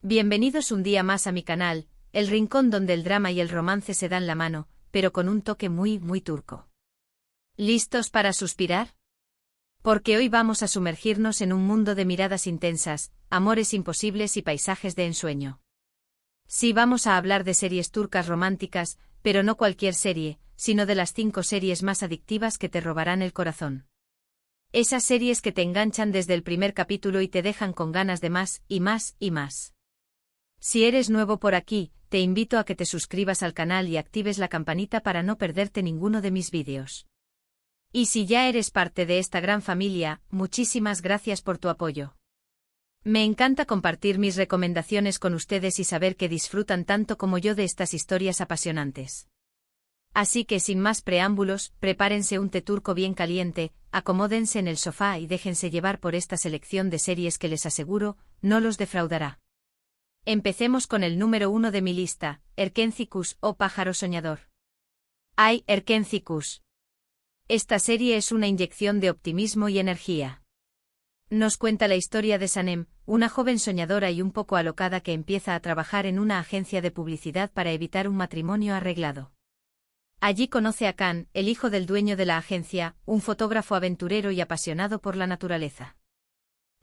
Bienvenidos un día más a mi canal, el rincón donde el drama y el romance se dan la mano, pero con un toque muy turco. ¿Listos para suspirar? Porque hoy vamos a sumergirnos en un mundo de miradas intensas, amores imposibles y paisajes de ensueño. Sí, vamos a hablar de series turcas románticas, pero no cualquier serie, sino de las 5 series más adictivas que te robarán el corazón. Esas series que te enganchan desde el primer capítulo y te dejan con ganas de más, y más, y más. Si eres nuevo por aquí, te invito a que te suscribas al canal y actives la campanita para no perderte ninguno de mis vídeos. Y si ya eres parte de esta gran familia, muchísimas gracias por tu apoyo. Me encanta compartir mis recomendaciones con ustedes y saber que disfrutan tanto como yo de estas historias apasionantes. Así que sin más preámbulos, prepárense un té turco bien caliente, acomódense en el sofá y déjense llevar por esta selección de series que les aseguro, no los defraudará. Empecemos con el número 1 de mi lista, Erkencikus o Pájaro Soñador. ¡Ay, Erkencikus! Esta serie es una inyección de optimismo y energía. Nos cuenta la historia de Sanem, una joven soñadora y un poco alocada que empieza a trabajar en una agencia de publicidad para evitar un matrimonio arreglado. Allí conoce a Can, el hijo del dueño de la agencia, un fotógrafo aventurero y apasionado por la naturaleza.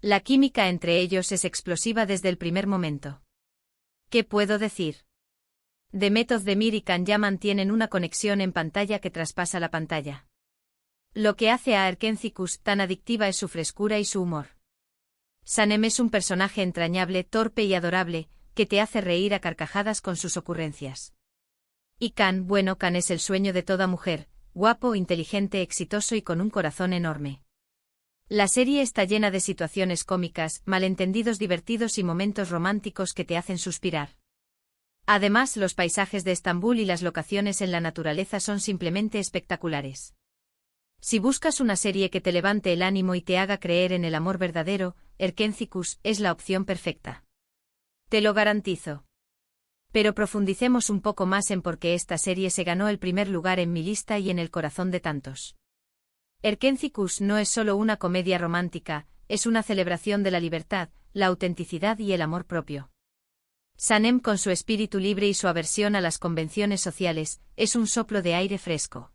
La química entre ellos es explosiva desde el primer momento. ¿Qué puedo decir? Demet Özdemir y Can ya mantienen una conexión en pantalla que traspasa la pantalla. Lo que hace a Erkencikus tan adictiva es su frescura y su humor. Sanem es un personaje entrañable, torpe y adorable, que te hace reír a carcajadas con sus ocurrencias. Y Can es el sueño de toda mujer, guapo, inteligente, exitoso y con un corazón enorme. La serie está llena de situaciones cómicas, malentendidos divertidos y momentos románticos que te hacen suspirar. Además, los paisajes de Estambul y las locaciones en la naturaleza son simplemente espectaculares. Si buscas una serie que te levante el ánimo y te haga creer en el amor verdadero, Erkencikus es la opción perfecta. Te lo garantizo. Pero profundicemos un poco más en por qué esta serie se ganó el primer lugar en mi lista y en el corazón de tantos. Erkencikus no es solo una comedia romántica, es una celebración de la libertad, la autenticidad y el amor propio. Sanem, con su espíritu libre y su aversión a las convenciones sociales, es un soplo de aire fresco.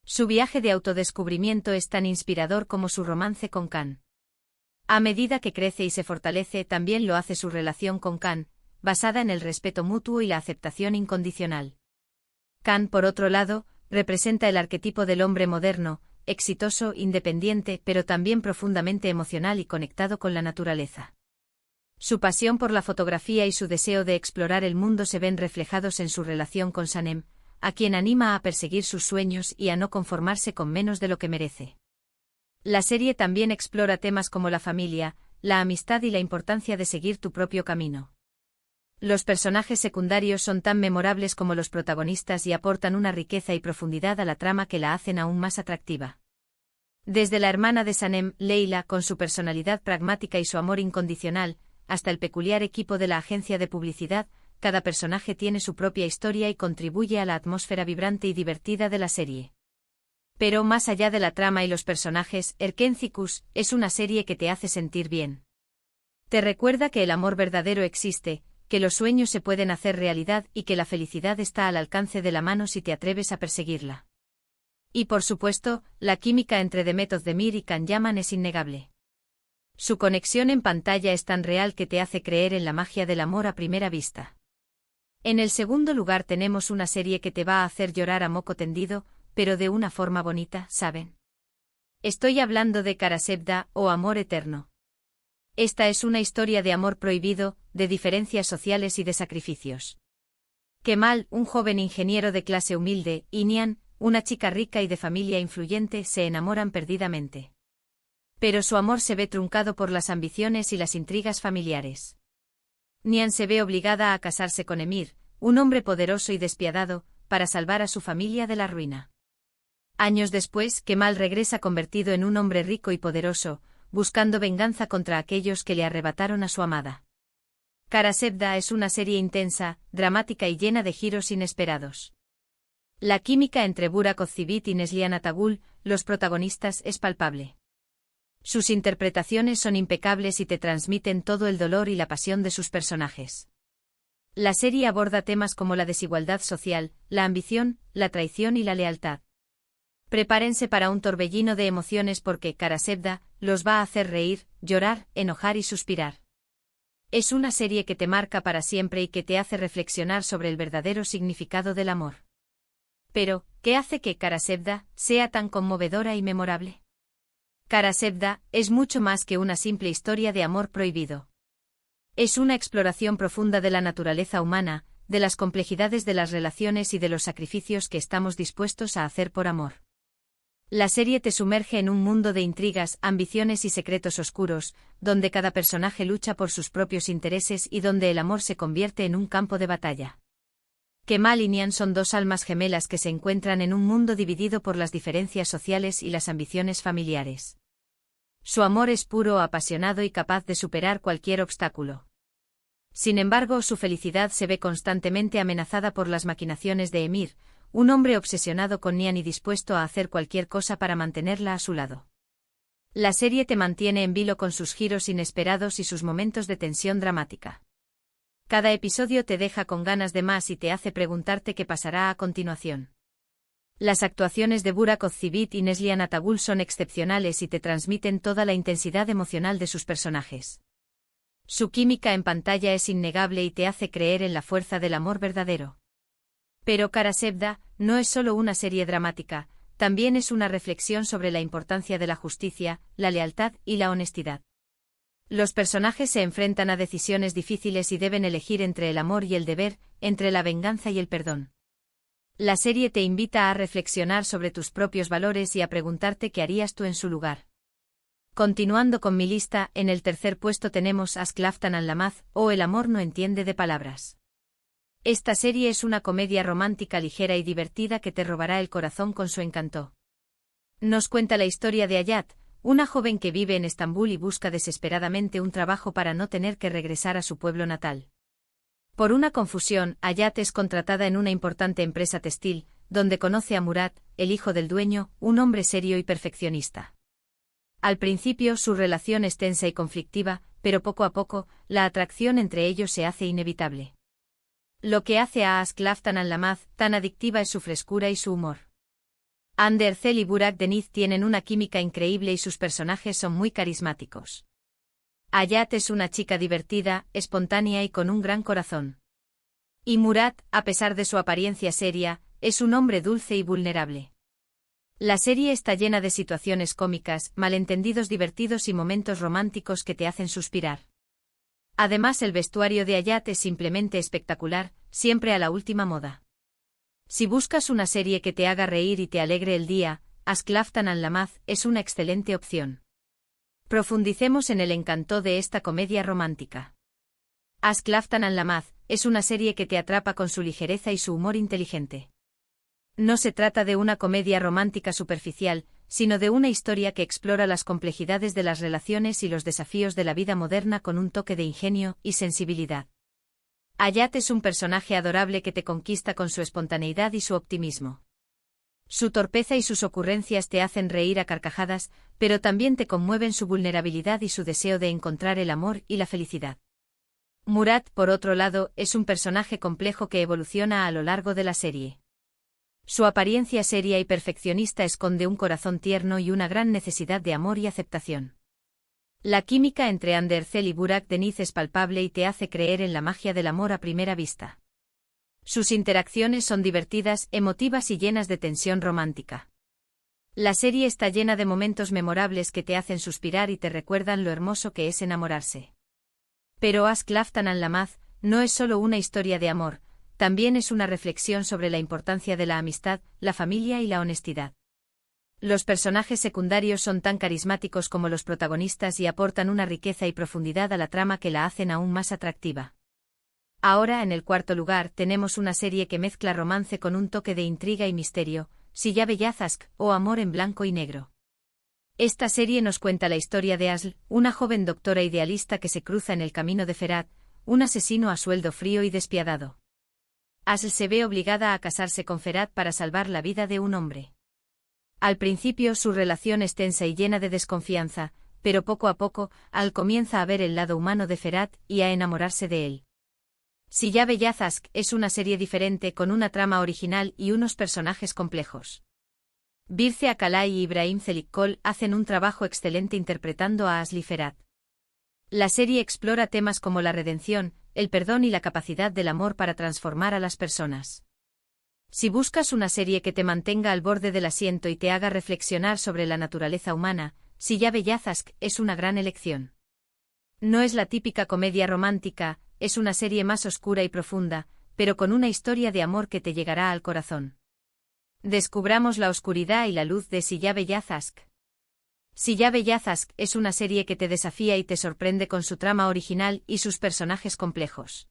Su viaje de autodescubrimiento es tan inspirador como su romance con Can. A medida que crece y se fortalece, también lo hace su relación con Can, basada en el respeto mutuo y la aceptación incondicional. Can, por otro lado, representa el arquetipo del hombre moderno, exitoso, independiente, pero también profundamente emocional y conectado con la naturaleza. Su pasión por la fotografía y su deseo de explorar el mundo se ven reflejados en su relación con Sanem, a quien anima a perseguir sus sueños y a no conformarse con menos de lo que merece. La serie también explora temas como la familia, la amistad y la importancia de seguir tu propio camino. Los personajes secundarios son tan memorables como los protagonistas y aportan una riqueza y profundidad a la trama que la hacen aún más atractiva. Desde la hermana de Sanem, Leila, con su personalidad pragmática y su amor incondicional, hasta el peculiar equipo de la agencia de publicidad, cada personaje tiene su propia historia y contribuye a la atmósfera vibrante y divertida de la serie. Pero más allá de la trama y los personajes, Erkencikus es una serie que te hace sentir bien. Te recuerda que el amor verdadero existe, que los sueños se pueden hacer realidad y que la felicidad está al alcance de la mano si te atreves a perseguirla. Y por supuesto, la química entre Demet Özdemir y Can Yaman es innegable. Su conexión en pantalla es tan real que te hace creer en la magia del amor a primera vista. En el segundo lugar tenemos una serie que te va a hacer llorar a moco tendido, pero de una forma bonita, ¿saben? Estoy hablando de Kara Sevda o Amor Eterno. Esta es una historia de amor prohibido, de diferencias sociales y de sacrificios. Kemal, un joven ingeniero de clase humilde, y Nihan, una chica rica y de familia influyente, se enamoran perdidamente. Pero su amor se ve truncado por las ambiciones y las intrigas familiares. Nihan se ve obligada a casarse con Emir, un hombre poderoso y despiadado, para salvar a su familia de la ruina. Años después, Kemal regresa convertido en un hombre rico y poderoso, buscando venganza contra aquellos que le arrebataron a su amada. Kara Sevda es una serie intensa, dramática y llena de giros inesperados. La química entre Burak Özçivit y Neslihan Atagül, los protagonistas, es palpable. Sus interpretaciones son impecables y te transmiten todo el dolor y la pasión de sus personajes. La serie aborda temas como la desigualdad social, la ambición, la traición y la lealtad. Prepárense para un torbellino de emociones porque Karasevda los va a hacer reír, llorar, enojar y suspirar. Es una serie que te marca para siempre y que te hace reflexionar sobre el verdadero significado del amor. Pero, ¿qué hace que Karasevda sea tan conmovedora y memorable? Karasevda es mucho más que una simple historia de amor prohibido. Es una exploración profunda de la naturaleza humana, de las complejidades de las relaciones y de los sacrificios que estamos dispuestos a hacer por amor. La serie te sumerge en un mundo de intrigas, ambiciones y secretos oscuros, donde cada personaje lucha por sus propios intereses y donde el amor se convierte en un campo de batalla. Kemal y Nian son dos almas gemelas que se encuentran en un mundo dividido por las diferencias sociales y las ambiciones familiares. Su amor es puro, apasionado y capaz de superar cualquier obstáculo. Sin embargo, su felicidad se ve constantemente amenazada por las maquinaciones de Emir, un hombre obsesionado con Nian y dispuesto a hacer cualquier cosa para mantenerla a su lado. La serie te mantiene en vilo con sus giros inesperados y sus momentos de tensión dramática. Cada episodio te deja con ganas de más y te hace preguntarte qué pasará a continuación. Las actuaciones de Burak Özçivit y Neslihan Atagul son excepcionales y te transmiten toda la intensidad emocional de sus personajes. Su química en pantalla es innegable y te hace creer en la fuerza del amor verdadero. Pero Karasevda no es solo una serie dramática, también es una reflexión sobre la importancia de la justicia, la lealtad y la honestidad. Los personajes se enfrentan a decisiones difíciles y deben elegir entre el amor y el deber, entre la venganza y el perdón. La serie te invita a reflexionar sobre tus propios valores y a preguntarte qué harías tú en su lugar. Continuando con mi lista, en el tercer puesto tenemos Aşk Laftan Anlamaz, o El amor no entiende de palabras. Esta serie es una comedia romántica ligera y divertida que te robará el corazón con su encanto. Nos cuenta la historia de Hayat, una joven que vive en Estambul y busca desesperadamente un trabajo para no tener que regresar a su pueblo natal. Por una confusión, Hayat es contratada en una importante empresa textil, donde conoce a Murat, el hijo del dueño, un hombre serio y perfeccionista. Al principio su relación es tensa y conflictiva, pero poco a poco, la atracción entre ellos se hace inevitable. Lo que hace a Aşk Laftan Anlamaz tan adictiva es su frescura y su humor. Hande Erçel y Burak Deniz tienen una química increíble y sus personajes son muy carismáticos. Hayat es una chica divertida, espontánea y con un gran corazón. Y Murat, a pesar de su apariencia seria, es un hombre dulce y vulnerable. La serie está llena de situaciones cómicas, malentendidos divertidos y momentos románticos que te hacen suspirar. Además, el vestuario de Hayat es simplemente espectacular, siempre a la última moda. Si buscas una serie que te haga reír y te alegre el día, Aşk Laftan Anlamaz es una excelente opción. Profundicemos en el encanto de esta comedia romántica. Aşk Laftan Anlamaz es una serie que te atrapa con su ligereza y su humor inteligente. No se trata de una comedia romántica superficial, sino de una historia que explora las complejidades de las relaciones y los desafíos de la vida moderna con un toque de ingenio y sensibilidad. Hayat es un personaje adorable que te conquista con su espontaneidad y su optimismo. Su torpeza y sus ocurrencias te hacen reír a carcajadas, pero también te conmueven su vulnerabilidad y su deseo de encontrar el amor y la felicidad. Murat, por otro lado, es un personaje complejo que evoluciona a lo largo de la serie. Su apariencia seria y perfeccionista esconde un corazón tierno y una gran necesidad de amor y aceptación. La química entre Hande Erçel y Burak Deniz es palpable y te hace creer en la magia del amor a primera vista. Sus interacciones son divertidas, emotivas y llenas de tensión romántica. La serie está llena de momentos memorables que te hacen suspirar y te recuerdan lo hermoso que es enamorarse. Pero Aşk Laftan Anlamaz no es solo una historia de amor, también es una reflexión sobre la importancia de la amistad, la familia y la honestidad. Los personajes secundarios son tan carismáticos como los protagonistas y aportan una riqueza y profundidad a la trama que la hacen aún más atractiva. Ahora, en el cuarto lugar, tenemos una serie que mezcla romance con un toque de intriga y misterio, Siyah Beyaz Aşk, o Amor en blanco y negro. Esta serie nos cuenta la historia de Asl, una joven doctora idealista que se cruza en el camino de Ferhat, un asesino a sueldo frío y despiadado. Asl se ve obligada a casarse con Ferhat para salvar la vida de un hombre. Al principio su relación es tensa y llena de desconfianza, pero poco a poco, Al comienza a ver el lado humano de Ferhat y a enamorarse de él. Siyah Beyazıt es una serie diferente con una trama original y unos personajes complejos. Birce Akalay y Ibrahim Çelikkol hacen un trabajo excelente interpretando a Asli Ferhat. La serie explora temas como la redención, el perdón y la capacidad del amor para transformar a las personas. Si buscas una serie que te mantenga al borde del asiento y te haga reflexionar sobre la naturaleza humana, Siyah Beyazıt es una gran elección. No es la típica comedia romántica, es una serie más oscura y profunda, pero con una historia de amor que te llegará al corazón. Descubramos la oscuridad y la luz de Siyah Beyazıt. Siyah Beyazıt es una serie que te desafía y te sorprende con su trama original y sus personajes complejos.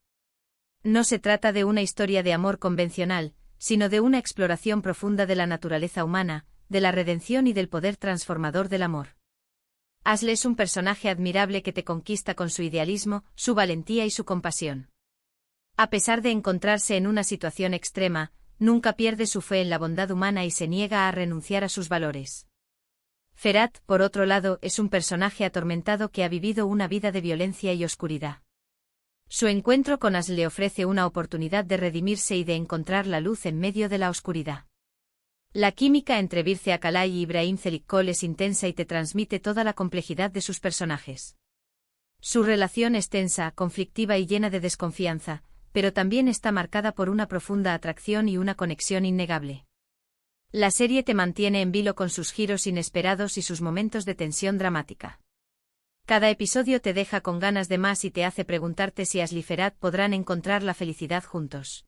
No se trata de una historia de amor convencional, sino de una exploración profunda de la naturaleza humana, de la redención y del poder transformador del amor. Asli es un personaje admirable que te conquista con su idealismo, su valentía y su compasión. A pesar de encontrarse en una situación extrema, nunca pierde su fe en la bondad humana y se niega a renunciar a sus valores. Ferhat, por otro lado, es un personaje atormentado que ha vivido una vida de violencia y oscuridad. Su encuentro con Asli le ofrece una oportunidad de redimirse y de encontrar la luz en medio de la oscuridad. La química entre Birce Akalay y Ibrahim Çelikkol es intensa y te transmite toda la complejidad de sus personajes. Su relación es tensa, conflictiva y llena de desconfianza, pero también está marcada por una profunda atracción y una conexión innegable. La serie te mantiene en vilo con sus giros inesperados y sus momentos de tensión dramática. Cada episodio te deja con ganas de más y te hace preguntarte si Asli y Ferhat podrán encontrar la felicidad juntos.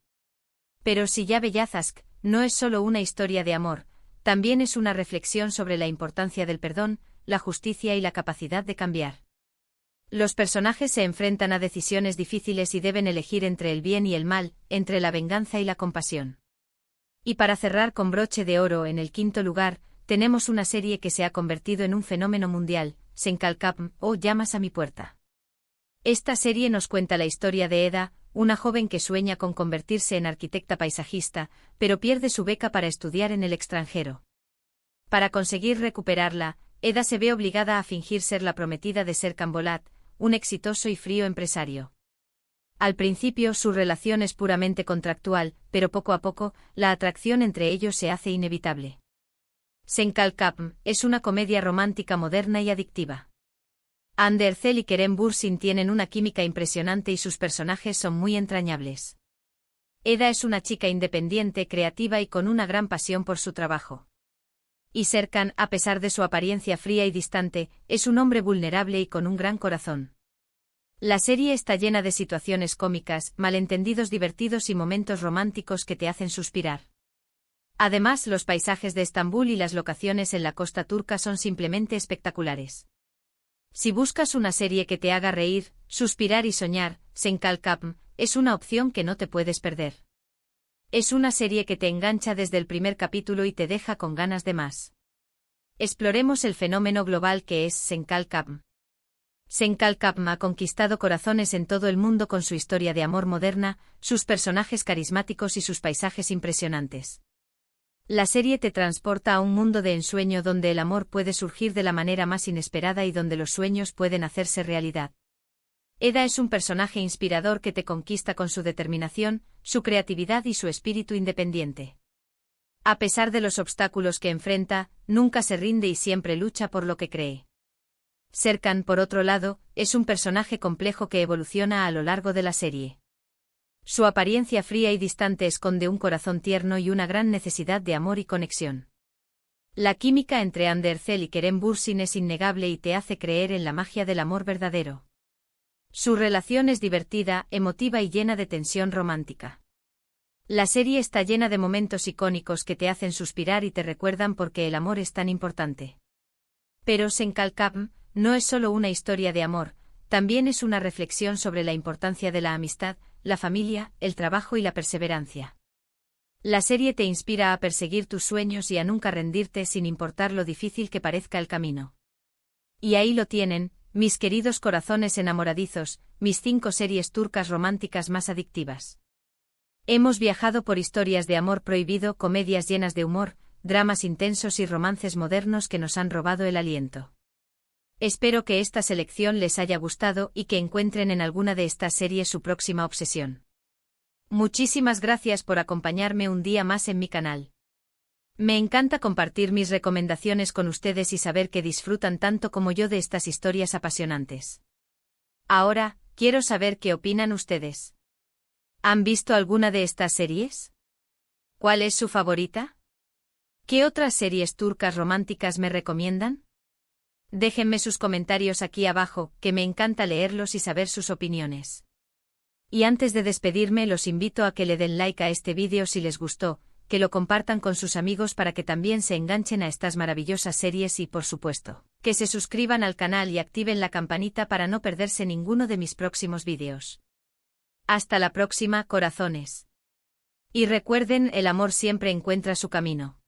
Pero Siyah Beyazıt no es solo una historia de amor, también es una reflexión sobre la importancia del perdón, la justicia y la capacidad de cambiar. Los personajes se enfrentan a decisiones difíciles y deben elegir entre el bien y el mal, entre la venganza y la compasión. Y para cerrar con broche de oro en el quinto lugar, tenemos una serie que se ha convertido en un fenómeno mundial, Sen Kalkam o Llamas a mi puerta. Esta serie nos cuenta la historia de Eda, una joven que sueña con convertirse en arquitecta paisajista, pero pierde su beca para estudiar en el extranjero. Para conseguir recuperarla, Eda se ve obligada a fingir ser la prometida de Serkan Bolat, un exitoso y frío empresario. Al principio su relación es puramente contractual, pero poco a poco, la atracción entre ellos se hace inevitable. Sen Kalkam es una comedia romántica moderna y adictiva. Hande Erçel y Kerem Bürsin tienen una química impresionante y sus personajes son muy entrañables. Eda es una chica independiente, creativa y con una gran pasión por su trabajo. Y Serkan, a pesar de su apariencia fría y distante, es un hombre vulnerable y con un gran corazón. La serie está llena de situaciones cómicas, malentendidos divertidos y momentos románticos que te hacen suspirar. Además, los paisajes de Estambul y las locaciones en la costa turca son simplemente espectaculares. Si buscas una serie que te haga reír, suspirar y soñar, Sen Kalkam es una opción que no te puedes perder. Es una serie que te engancha desde el primer capítulo y te deja con ganas de más. Exploremos el fenómeno global que es Sen Kalkam. Sen Kalkam ha conquistado corazones en todo el mundo con su historia de amor moderna, sus personajes carismáticos y sus paisajes impresionantes. La serie te transporta a un mundo de ensueño donde el amor puede surgir de la manera más inesperada y donde los sueños pueden hacerse realidad. Eda es un personaje inspirador que te conquista con su determinación, su creatividad y su espíritu independiente. A pesar de los obstáculos que enfrenta, nunca se rinde y siempre lucha por lo que cree. Serkan, por otro lado, es un personaje complejo que evoluciona a lo largo de la serie. Su apariencia fría y distante esconde un corazón tierno y una gran necesidad de amor y conexión. La química entre Hande Erçel y Kerem Bürsin es innegable y te hace creer en la magia del amor verdadero. Su relación es divertida, emotiva y llena de tensión romántica. La serie está llena de momentos icónicos que te hacen suspirar y te recuerdan por qué el amor es tan importante. Pero Sen Kalkam no es solo una historia de amor, también es una reflexión sobre la importancia de la amistad, la familia, el trabajo y la perseverancia. La serie te inspira a perseguir tus sueños y a nunca rendirte sin importar lo difícil que parezca el camino. Y ahí lo tienen, mis queridos corazones enamoradizos, mis 5 series turcas románticas más adictivas. Hemos viajado por historias de amor prohibido, comedias llenas de humor, dramas intensos y romances modernos que nos han robado el aliento. Espero que esta selección les haya gustado y que encuentren en alguna de estas series su próxima obsesión. Muchísimas gracias por acompañarme un día más en mi canal. Me encanta compartir mis recomendaciones con ustedes y saber que disfrutan tanto como yo de estas historias apasionantes. Ahora, quiero saber qué opinan ustedes. ¿Han visto alguna de estas series? ¿Cuál es su favorita? ¿Qué otras series turcas románticas me recomiendan? Déjenme sus comentarios aquí abajo, que me encanta leerlos y saber sus opiniones. Y antes de despedirme los invito a que le den like a este vídeo si les gustó, que lo compartan con sus amigos para que también se enganchen a estas maravillosas series y, por supuesto, que se suscriban al canal y activen la campanita para no perderse ninguno de mis próximos vídeos. Hasta la próxima, corazones. Y recuerden, el amor siempre encuentra su camino.